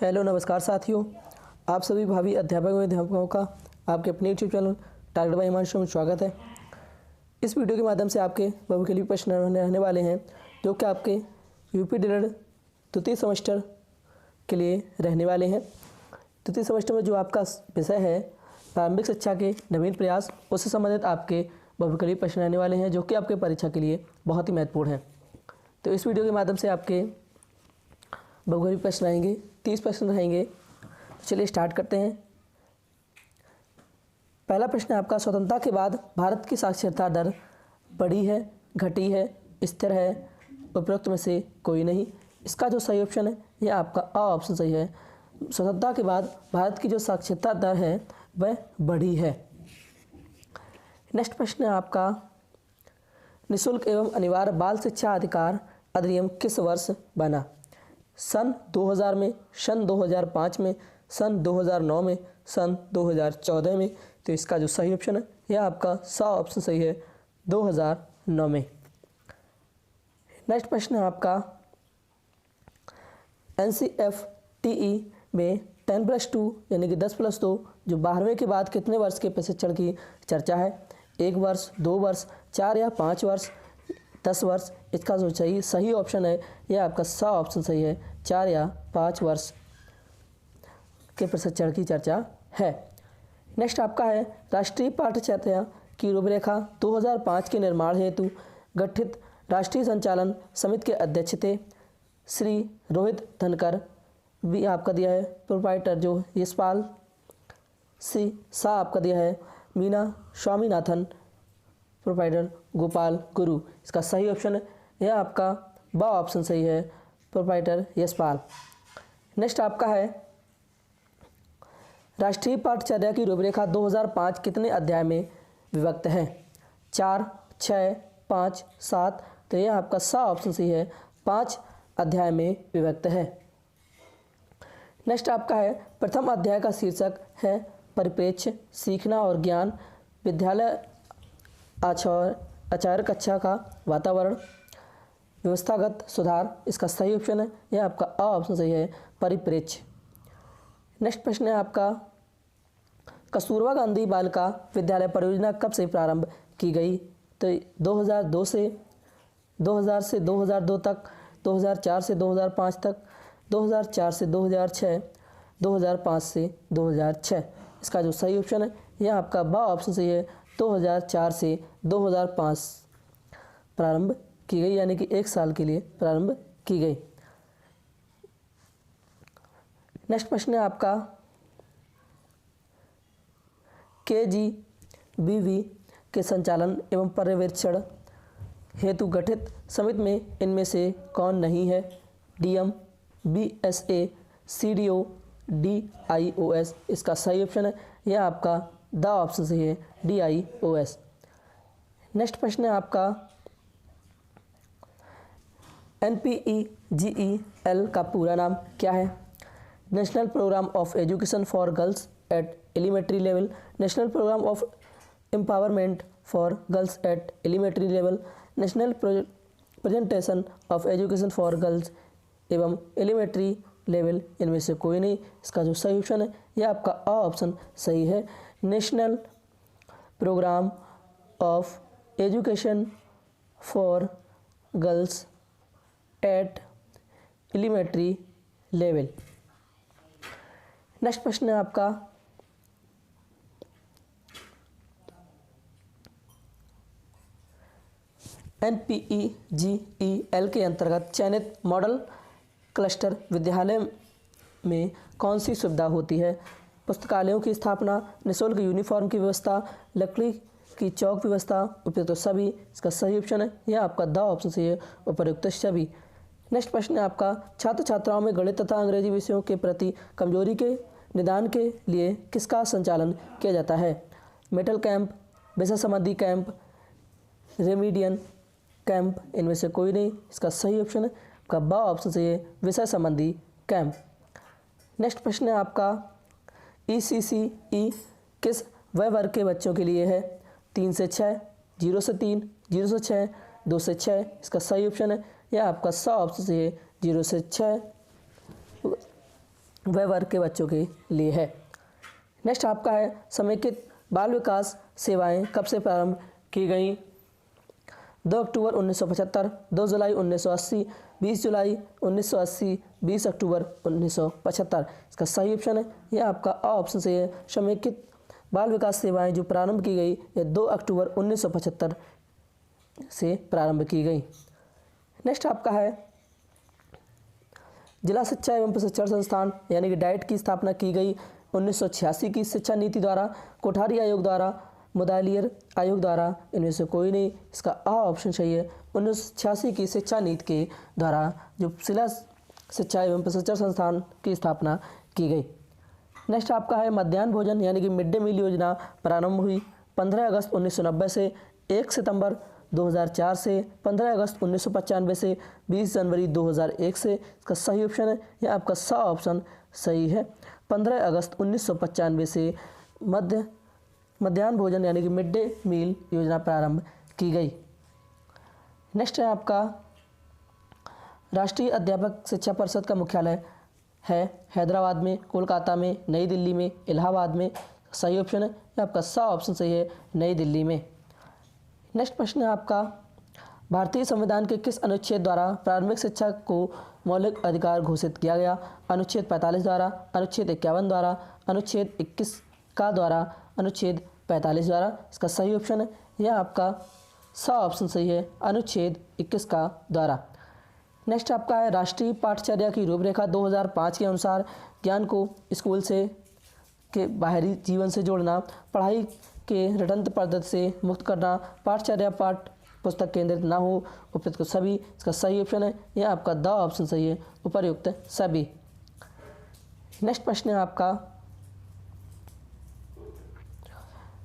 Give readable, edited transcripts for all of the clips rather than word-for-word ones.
Hello नमस्कार साथियों, आप सभी भावी अध्यापक एवं अध्यापकों का आपके अपने YouTube channel target by Himanshu में स्वागत है। इस वीडियो के माध्यम से आपके बहुविकल्पी प्रश्न रहने वाले हैं जो कि आपके यूपी डीएलएड द्वितीय सेमेस्टर के लिए रहने वाले हैं। द्वितीय सेमेस्टर में जो आपका विषय है प्रारंभिक शिक्षा के नवीन प्रयास, उससे संबंधित आपके बहुविकल्पी प्रश्न रहने वाले हैं जो कि आपके परीक्षा के लिए बहुत ही महत्वपूर्ण है। तो इस वीडियो के माध्यम से आपके बहुविकल्पी प्रश्न रहेंगे, 30 प्रश्न रहेंगे। चलिए स्टार्ट करते हैं। पहला प्रश्न है आपका, स्वतंत्रता के बाद भारत की साक्षरता दर बढ़ी है, घटी है, स्थिर है, उपरोक्त में से कोई नहीं। इसका जो सही ऑप्शन है यह आपका अ ऑप्शन सही है। स्वतंत्रता के बाद भारत की जो साक्षरता दर है वह बढ़ी है। नेक्स्ट प्रश्न है आपका, निःशुल्क एवं अनिवार्य बाल शिक्षा अधिकार अधिनियम किस वर्ष बना? सन 2000 में, सन 2005 में, सन 2009 में, सन 2014 में। तो इसका जो सही ऑप्शन है यह आपका सा ऑप्शन सही है, 2009 में। नेक्स्ट प्रश्न है आपका, NCFTE में 10+2 यानी कि 10+2 जो 12वें के बाद कितने वर्ष के प्रशिक्षण की चर्चा है? 1 वर्ष, 2 वर्ष, 4 या 5 वर्ष, 10 वर्ष। इसका जो सही ऑप्शन है यह आपका सा ऑप्शन सही है, 4 या 5 वर्ष के प्रशिक्षण की चर्चा है। नेक्स्ट आपका है, राष्ट्रीय पाठ्यचर्या की रूपरेखा 2005 के निर्माण हेतु गठित राष्ट्रीय संचालन समिति के अध्यक्ष थे श्री रोहित धनकर। भी आपका दिया है प्रोप्राइटर जो यशपाल। सा आपका दिया है मीना स्वामीनाथन। प्रोप्राइटर गोपाल गुरु। इसका सही ऑप्शन है यह आपका ब ऑप्शन सही है, प्रोप्राइटर यशपाल। नेक्स्ट आपका है, राष्ट्रीय पाठ्यचर्या की रूपरेखा 2005 कितने अध्याय में विभक्त है? 4, 6, 5, 7। तो यह आपका सा ऑप्शन सही है, 5 अध्याय में विभक्त है। नेक्स्ट आपका है, प्रथम अध्याय का शीर्षक है परिप्रेक्ष्य, सीखना और ज्ञान, विद्यालय आचार्य कक्षा का वातावरण, व्यवस्थागत सुधार। इसका सही ऑप्शन है यह आपका अ ऑप्शन सही है, परिप्रेक्ष्य। नेक्स्ट प्रश्न है आपका, कस्तूरबा गांधी बालिका विद्यालय परियोजना कब से प्रारंभ की गई? तो 2002 से 2000 से 2002 तक, 2004 से 2005 तक, 2004 से 2006, 2005 से 2006। इसका जो सही ऑप्शन है यह आपका ब ऑप्शन सही है, 2004 से 2005 प्रारंभ की गई, यानी कि 1 साल के लिए प्रारंभ की गई। नेक्स्ट प्रश्न है आपका, KGBV के संचालन एवं पर्यवेक्षण हेतु गठित समिति में इनमें से कौन नहीं है? DM, BSA, CDO, DIOS। इसका सही ऑप्शन है यह आपका द ऑप्शन सही है, DIOS। नेक्स्ट प्रश्न है आपका, NPEGEL का पूरा नाम क्या है? National programme of education for girls at elementary level, national programme of empowerment for girls at elementary level, national presentation of education for girls एवं एलिमेंट्री लेवल। इनमें से कोई नहीं। इसका जो सही ऑप्शन है यह आपका अ ऑप्शन सही है, national programme of education for girls at elementary level. Next प्रश्न है आपका, NPEGEL के अंतर्गत चयनित मॉडल क्लस्टर विद्यालय में कौन सी सुविधा होती है? पुस्तकालयों की स्थापना, निःशुल्क यूनिफॉर्म की व्यवस्था, लकड़ी की चौक व्यवस्था, उपयुक्त सभी। इसका सही ऑप्शन है यह आपका द ऑप्शन सही है, उपयुक्त सभी। नेक्स्ट प्रश्न है आपका, छात्र छात्राओं में गणित तथा अंग्रेजी विषयों के प्रति कमजोरी के निदान के लिए किसका संचालन किया जाता है? मेटल कैंप, विषय संबंधी कैंप, रेमिडियन कैंप। इनमें से कोई नहीं। इसका सही ऑप्शन है आपका ब ऑप्शन सही है, विषय संबंधी कैंप। नेक्स्ट प्रश्न है आपका, ECCE किस वय वर्ग के बच्चों के लिए है? 3 से 6, 0 से 3, 0 से 6, 2 से 6। इसका सही ऑप्शन है यह आपका सा ऑप्शन सही है, 0 से 6 वह वर्ग के बच्चों के लिए है। नेक्स्ट आपका है समेकित बाल विकास सेवाएं कब से प्रारंभ की गई? 2 अक्टूबर 1975, 2 जुलाई 1980, 20 जुलाई 1980, 20 अक्टूबर 1975। इसका सही ऑप्शन है ये आपका ऑप्शन सही है। समेकित बाल विकास सेवाएं जो प्रारंभ की गई ये 2 अक्टूबर 1975 से प्रारंभ की गई। नेक्स्ट आपका है जिला शिक्षा एवं प्रशिक्षण संस्थान यानी कि डाइट की स्थापना की गई 1986 की शिक्षा नीति द्वारा, कोठारी आयोग द्वारा, मुदालियर आयोग द्वारा, इनमें से कोई नहीं। इसका ऑप्शन सही है। 1986 की शिक्षा नीति के द्वारा जो जिला शिक्षा एवं प्रशिक्षण संस्थान की स्थापना की गई। नेक्स्ट आपका है मध्याह्न भोजन यानी कि मिड डे मील योजना प्रारंभ हुई 15 अगस्त 1990 से, 1 सितंबर 2004 से, 15 अगस्त 1995 से, 20 जनवरी 2001 से। इसका सही ऑप्शन है ये आपका सा ऑप्शन सही है। 15 अगस्त 1995 से मध्याह्न भोजन यानी कि मिड डे मील योजना प्रारंभ की गई। नेक्स्ट है आपका राष्ट्रीय अध्यापक शिक्षा परिषद का मुख्यालय है हैदराबाद में, कोलकाता में, नई दिल्ली में, इलाहाबाद में। सही ऑप्शन है ये आपका सा ऑप्शन सही है, नई दिल्ली में। नेक्स्ट प्रश्न है आपका भारतीय संविधान के किस अनुच्छेद द्वारा प्रारंभिक शिक्षा को मौलिक अधिकार घोषित किया गया? अनुच्छेद 45 द्वारा, अनुच्छेद 51 द्वारा, अनुच्छेद 21 का द्वारा, अनुच्छेद 45 द्वारा। इसका सही ऑप्शन है यह आपका सा ऑप्शन सही है, अनुच्छेद 21 का द्वारा। नेक्स्ट आपका है राष्ट्रीय पाठचर्या की रूपरेखा 2005 के अनुसार ज्ञान को स्कूल से के बाहरी जीवन से जोड़ना, पढ़ाई के रटंत पद्धति से मुक्त करना, पाठचर्या पाठ पुस्तक केंद्रित ना हो, उपयुक्त सभी। इसका सही ऑप्शन है यह आपका द ऑप्शन सही है, उपयुक्त सभी। नेक्स्ट प्रश्न है आपका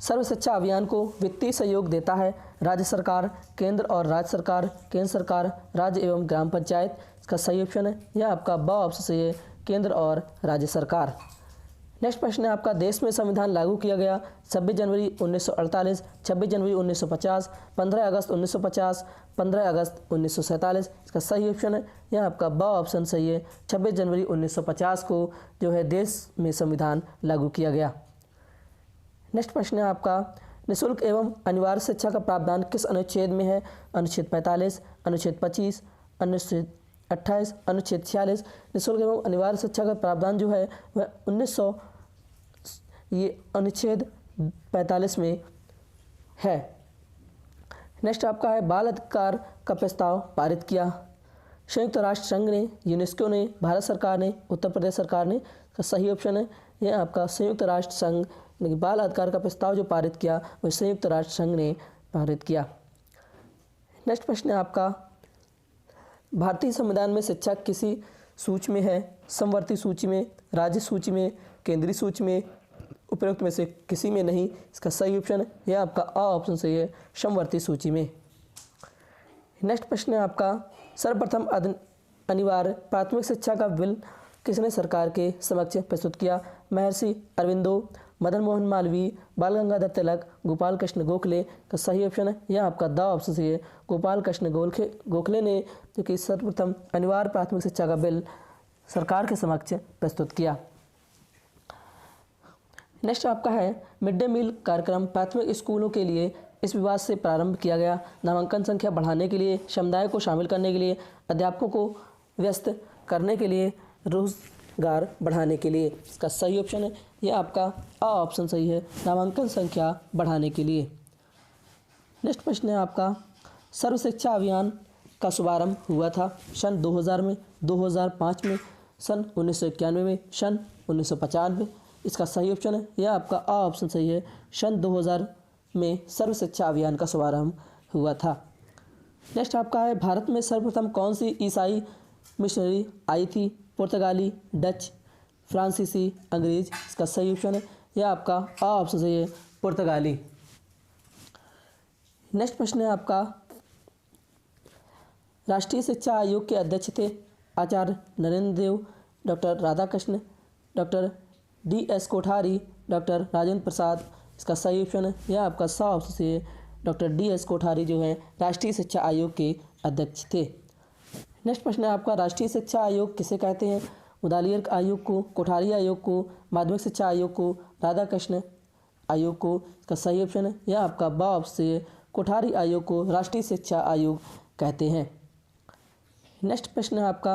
सर्व शिक्षा अभियान को वित्तीय सहयोग देता है राज्य सरकार, केंद्र और राज्य सरकार, केंद्र सरकार, राज्य एवं ग्राम पंचायत। इसका सही ऑप्शन है यह आपका ब ऑप्शन सही है, केंद्र और राज्य सरकार। नेक्स्ट प्रश्न है आपका देश में संविधान लागू किया गया 26 जनवरी 1948, 26 जनवरी 1950, 15 अगस्त 1950, 15 अगस्त 1947। इसका सही ऑप्शन है यह आपका ब ऑप्शन सही है, 26 जनवरी 1950 को जो है देश में संविधान लागू किया गया। नेक्स्ट प्रश्न है आपका निःशुल्क एवं अनिवार्य शिक्षा का प्रावधान किस अनुच्छेद में है? अनुच्छेद 45, अनुच्छेद 25, अनुच्छेद 28, अनुच्छेद 46। निःशुल्क एवं अनिवार्य शिक्षा का प्रावधान जो है वह ये अनुच्छेद 45 में है। नेक्स्ट आपका है बाल अधिकार का प्रस्ताव पारित किया संयुक्त राष्ट्र संघ ने, यूनेस्को ने, भारत सरकार ने, उत्तर प्रदेश सरकार ने। इसका सही ऑप्शन है यह आपका संयुक्त राष्ट्र संघ ने बाल अधिकार का प्रस्ताव जो पारित किया वह संयुक्त राष्ट्र संघ ने पारित किया। नेक्स्ट प्रश्न है आपका भारतीय संविधान में शिक्षा किसी सूची में है? समवर्ती सूची में, राज्य सूची में, केंद्रीय सूची में, उपरोक्त में से किसी में नहीं। इसका सही ऑप्शन है यह आपका अ ऑप्शन सही है, समवर्ती सूची में। नेक्स्ट प्रश्न है आपका सर्वप्रथम अनिवार्य प्राथमिक शिक्षा का बिल किसने सरकार के समक्ष प्रस्तुत किया? महर्षि अरविंदो, मदन मोहन मालवीय, बाल गंगाधर तिलक, गोपाल कृष्ण गोखले। का सही ऑप्शन है यह आपका द ऑप्शन सही है, गोपाल कृष्ण गोखले ने जो कि सर्वप्रथम अनिवार्य प्राथमिक शिक्षा का बिल सरकार के समक्ष प्रस्तुत किया। नेक्स्ट आपका है मिड डे मील कार्यक्रम प्राथमिक स्कूलों के लिए इस विवाद से प्रारंभ किया गया नामांकन संख्या बढ़ाने के लिए, समुदाय को शामिल करने के लिए, अध्यापकों को व्यस्त करने के लिए, रोजगार बढ़ाने के लिए। इसका सही ऑप्शन है ये आपका अ ऑप्शन सही है, नामांकन संख्या बढ़ाने के लिए। नेक्स्ट प्रश्न है आपका सर्व शिक्षा अभियान का शुभारंभ हुआ था सन 2000 में, 2005 में, सन 1991 में, सन 1995। इसका सही ऑप्शन है यह आपका अ ऑप्शन सही है, सन 2000 में सर्व शिक्षा अभियान का शुभारंभ हुआ था। नेक्स्ट आपका है भारत में सर्वप्रथम कौन सी ईसाई मिशनरी आई थी? पुर्तगाली, डच, फ्रांसीसी, अंग्रेज। इसका सही ऑप्शन है यह आपका अ ऑप्शन सही है, पुर्तगाली। नेक्स्ट प्रश्न है आपका राष्ट्रीय शिक्षा आयोग के अध्यक्ष थे Acharya Narendra Dev, doctor Radhakrishna, doctor DS Kothari, doctor Rajendra Prasad. इसका सही ऑप्शन है यह आपका सा ऑप्शन सही है, डॉक्टर DS कोठारी जो है राष्ट्रीय शिक्षा आयोग के अध्यक्ष थे। नेक्स्ट प्रश्न है आपका राष्ट्रीय शिक्षा आयोग किसे कहते हैं? मुदालियर आयोग को, कोठारी आयोग को, माध्यमिक शिक्षा आयोग को, राधाकृष्ण आयोग को। इसका सही ऑप्शन है यह आपका बा ऑप्शन से कोठारी आयोग को राष्ट्रीय शिक्षा आयोग कहते हैं। नेक्स्ट प्रश्न है आपका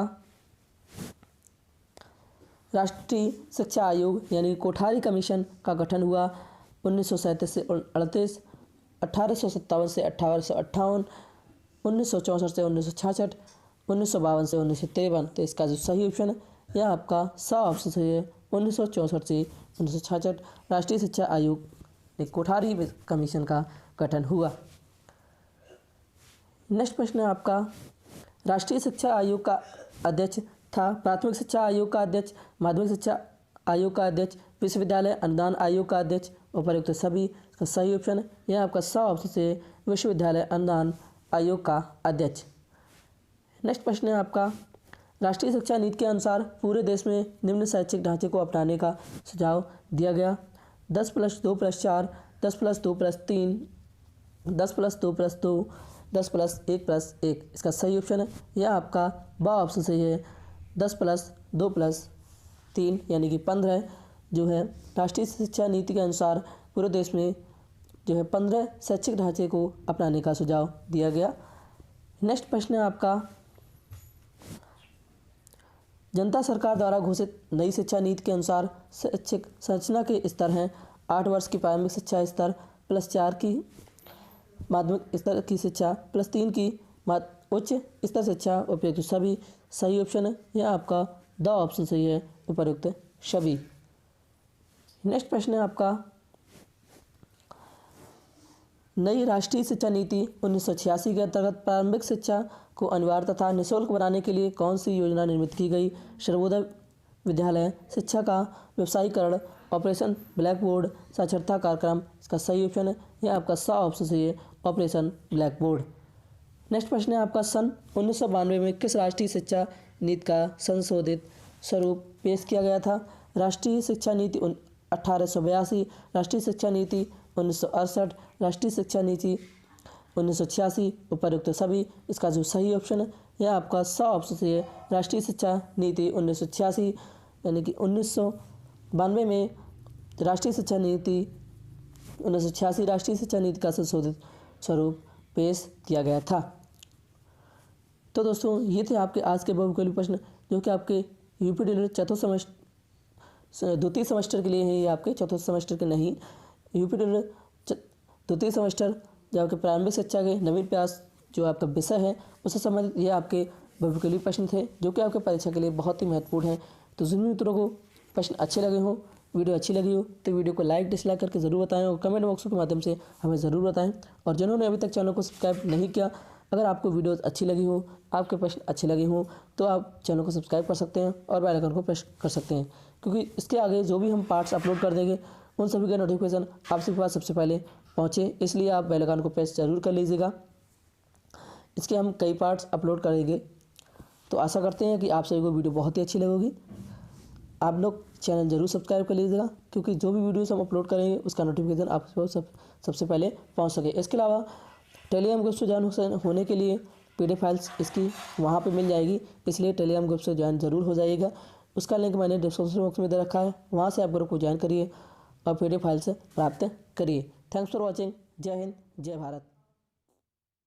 राष्ट्रीय शिक्षा आयोग यानी कोठारी कमीशन का गठन हुआ 1937 से 38, 1857 से 1858, 1964 से 1966, 1952 से 1953। तो इसका जो सही ऑप्शन है यह आपका सा ऑप्शन सही है 1964 से 1966 राष्ट्रीय शिक्षा आयोग कोठारी कमीशन का गठन हुआ। नेक्स्ट प्रश्न है आपका राष्ट्रीय शिक्षा आयोग का अध्यक्ष था प्राथमिक शिक्षा आयोग का अध्यक्ष, माध्यमिक शिक्षा आयोग का अध्यक्ष, विश्वविद्यालय अनुदान आयोग का अध्यक्ष, उपर्युक्त सभी। इसका सही ऑप्शन है यह आपका सा ऑप्शन से विश्वविद्यालय अनुदान आयोग का अध्यक्ष। नेक्स्ट प्रश्न है आपका राष्ट्रीय शिक्षा नीति के अनुसार पूरे देश में निम्न शैक्षिक ढांचे को अपनाने का सुझाव दिया गया 10+2+4, 10+2+3, 10+2+2, 10+1+1। इसका सही ऑप्शन है यह आपका बा ऑप्शन सही है 10+2+3 यानी कि 15 जो है राष्ट्रीय शिक्षा नीति के अनुसार पूरे देश में जो है 15 शैक्षिक ढांचे को अपनाने का सुझाव दिया गया। नेक्स्ट प्रश्न है आपका जनता सरकार द्वारा घोषित नई शिक्षा नीति के अनुसार शैक्षिक संरचना के स्तर हैं 8 वर्ष की प्रारंभिक शिक्षा स्तर +4 की माध्यमिक स्तर की शिक्षा +3 की उच्च स्तर शिक्षा उपयुक्त सभी। सही ऑप्शन है यह आपका द ऑप्शन सही है उपयुक्त सभी। नेक्स्ट प्रश्न है आपका नई राष्ट्रीय शिक्षा नीति 1986 के अंतर्गत प्रारंभिक शिक्षा को अनिवार्य तथा निःशुल्क बनाने के लिए कौन सी योजना निर्मित की गई? सर्वोदय विद्यालय, शिक्षा का व्यवसायीकरण, ऑपरेशन ब्लैक बोर्ड, साक्षरता कार्यक्रम। इसका सही ऑप्शन है यह आपका सा ऑप्शन सही है ऑपरेशन ब्लैक बोर्ड। नेक्स्ट प्रश्न है आपका सन 1992 में किस राष्ट्रीय शिक्षा नीति का संशोधित स्वरूप पेश किया गया था? राष्ट्रीय शिक्षा नीति 1882, राष्ट्रीय शिक्षा नीति 1968, राष्ट्रीय शिक्षा नीति 1986 उपयुक्त सभी। इसका जो सही ऑप्शन है यह आपका सा ऑप्शन सही है राष्ट्रीय शिक्षा नीति 1986 यानी कि 1992 में राष्ट्रीय शिक्षा नीति 1986 राष्ट्रीय शिक्षा नीति का संशोधित स्वरूप पेश किया गया था। तो दोस्तों ये थे आपके आज के बहुविकल्पी प्रश्न जो कि आपके यूपी डीलर चतुर्थ सेमेस्टर द्वितीय सेमेस्टर के लिए हैं। ये आपके चतुर्थ सेमेस्टर के नहीं, यूपी डीलर द्वितीय सेमेस्टर जो आपके प्रारंभिक शिक्षा के नवीन प्रयास जो आपका विषय है उससे संबंधित ये आपके बहुविकल्पी प्रश्न थे जो कि आपके परीक्षा के लिए बहुत ही महत्वपूर्ण है। तो जिन मित्रों को प्रश्न अच्छे लगे हों, वीडियो अच्छी लगी हो तो वीडियो को लाइक डिसलाइक करके ज़रूर बताएं और कमेंट बॉक्स के माध्यम से हमें ज़रूर बताएं। और जिन्होंने अभी तक चैनल को सब्सक्राइब नहीं किया, अगर आपको वीडियो अच्छी लगी हो, आपके प्रश्न अच्छे लगे हों तो आप चैनल को सब्सक्राइब कर सकते हैं और बेल आइकन को प्रेस कर सकते हैं, क्योंकि इसके आगे जो भी हम पार्ट्स अपलोड कर देंगे उन सभी का नोटिफिकेशन आपके पास सबसे पहले पहुँचे, इसलिए आप बेल आइकन को प्रेस जरूर कर लीजिएगा। इसके हम कई पार्ट्स अपलोड करेंगे, तो आशा करते हैं कि आप सभी को वीडियो बहुत ही अच्छी लगेगी। आप लोग चैनल जरूर सब्सक्राइब कर लीजिएगा, क्योंकि जो भी वीडियोस हम अपलोड करेंगे उसका नोटिफिकेशन आपको सबसे पहले पहुंच सके। इसके अलावा टेलीग्राम ग्रुप से ज्वाइन होने के लिए PDF फाइल्स इसकी वहां पे मिल जाएगी, इसलिए टेलीग्राम ग्रुप से ज्वाइन जरूर हो जाइएगा। उसका लिंक मैंने डिस्क्रिप्शन बॉक्स में दे रखा है, वहाँ से आप ग्रुप को ज्वाइन करिए और PDF फाइल से प्राप्त करिए। Thanks for watching. जय हिंद, जय भारत।